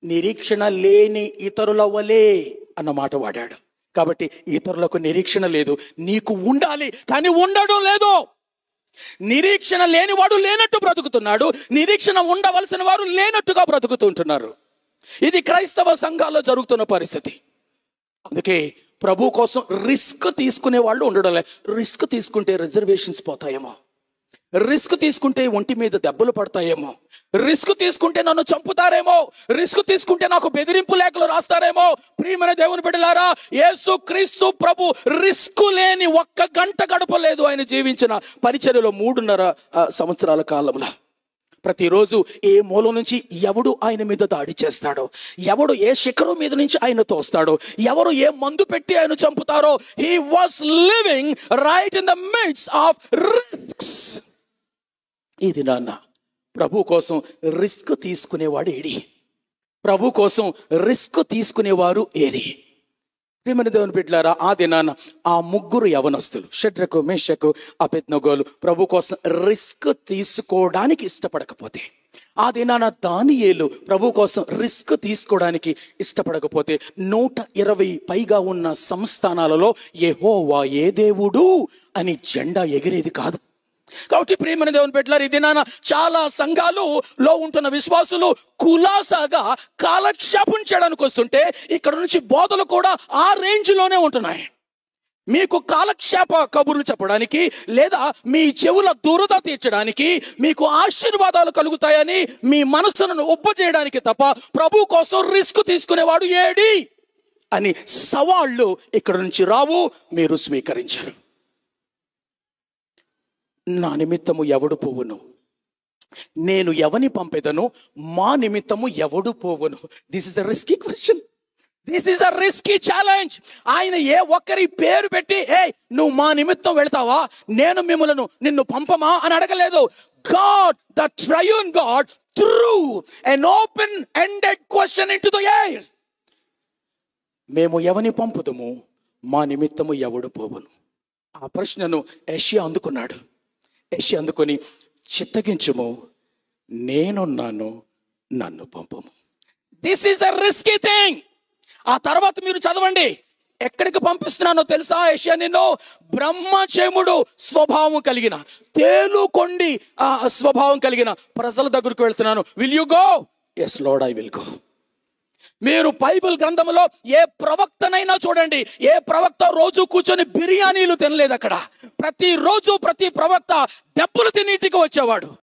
నిరీక్షణ లేని ఇతరుల వలే అన్న మాట వాడాడు. కాబట్టి ఇతరులకు నిరీక్షణ లేదు, నీకు ఉండాలి, కానీ ఉండడం లేదు. నిరీక్షణ లేనివాడు లేనట్టు బ్రతుకుతున్నాడు, నిరీక్షణ ఉండవలసిన వారు లేనట్టుగా బ్రతుకుతుంటున్నారు. ఇది క్రైస్తవ సంఘాల్లో జరుగుతున్న పరిస్థితి. అందుకే ప్రభు కోసం రిస్క్ తీసుకునే వాళ్ళు ఉండడం లేదు. రిస్క్ తీసుకుంటే రిజర్వేషన్స్ పోతాయేమో, రిస్క్ తీసుకుంటే ఒంటి మీద దెబ్బలు పడతాయేమో, రిస్క్ తీసుకుంటే నన్ను చంపుతారేమో, రిస్క్ తీసుకుంటే నాకు బెదిరింపు లేఖలు రాస్తారేమో. ప్రియమైన దేవుని బిడ్డలారా, యేసు క్రీస్తు ప్రభు రిస్క్ లేని ఒక్క గంట గడపలేదు ఆయన జీవించిన పరిచర్యలో 3.5 సంవత్సరాల కాలంలో. ప్రతిరోజు ఏ మూల నుంచి ఎవడు ఆయన మీద దాడి చేస్తాడో, ఎవడు ఏ శిఖరం మీద నుంచి ఆయన తోస్తాడో, ఎవరు ఏ మందు పెట్టి ఆయన చంపుతారో, he was living right in the midst of risks. ఇది నాన్న ప్రభు కోసం రిస్క్ తీసుకునేవాడు ఏడి? ప్రభు కోసం రిస్క్ తీసుకునేవారు ఏడి? ప్రియమైన దేవుని బిడ్డలారా, ఆ దినాన ఆ 3 యవనస్తులు షడ్రకు, మేషకు, అబేద్నెగోలు ప్రభు కోసం రిస్క్ తీసుకోవడానికి ఇష్టపడకపోతే, ఆ దినాన దానియేలు ప్రభు కోసం రిస్క్ తీసుకోవడానికి ఇష్టపడకపోతే 120 పైగా ఉన్న సంస్థానాలలో యెహోవా ఏ దేవుడు అని జెండా ఎగిరేది కాదు. కాబట్టి ప్రియమైన దేవుని బిడ్డలారా, ఈ దినాన చాలా సంఘాలలో ఉంటున్న విశ్వాసులు కులాసాగా కాలక్షేపం చేయడానికి వస్తుంటే ఇక్కడ నుంచి బోధలు కూడా ఆ రేంజ్లోనే ఉంటున్నాయి. మీకు కాలక్షేప కబుర్లు చెప్పడానికి, లేదా మీ చెవుల దురద తీర్చడానికి, మీకు ఆశీర్వాదాలు కలుగుతాయని మీ మనస్సును ఒప్పజేయడానికి తప్ప ప్రభు కోసం రిస్క్ తీసుకునేవాడు ఏడి అని సవాళ్ళు ఇక్కడ నుంచి రావు, మీరు స్వీకరించరు. నా నిమిత్తము ఎవడు పోవును, నేను ఎవని పంపెదను, మా నిమిత్తము ఎవడు పోవును. This is a risky question, this is a risky challenge. ఆయన ఏ ఒక్కరి పేరు పెట్టి నువ్వు మా నిమిత్తం వెళ్తావా, నేను నిన్ను పంపమా అని అడగలేదు. God, the triune God, through an open ended question into the air. మేము ఎవని పంపుదము, మా నిమిత్తము ఎవడు పోవును. ఆ ప్రశ్నను యెషయా అందుకున్నాడు. యెషయా అందుకొని, చిత్తగించుము, నేనున్నాను, నన్ను పంపము. This is a risky thing. ఆ తర్వాత మీరు చదవండి, ఎక్కడికి పంపిస్తున్నానో తెలుసా? యెషయా నిన్ను బ్రహ్మచేముడు స్వభావం కలిగిన, తేలుకొండి స్వభావం కలిగిన ప్రజల దగ్గరకు వెళ్తున్నాను. Will you go? Yes Lord, I will go. మీరు బైబిల్ గ్రంథంలో ఏ ప్రవక్తనైనా చూడండి, ఏ ప్రవక్త రోజు కూర్చొని బిర్యానీలు తినలేదు. అక్కడ ప్రతిరోజు ప్రతి ప్రవక్త దెబ్బలు తిని ఇంటికి వచ్చేవాడు.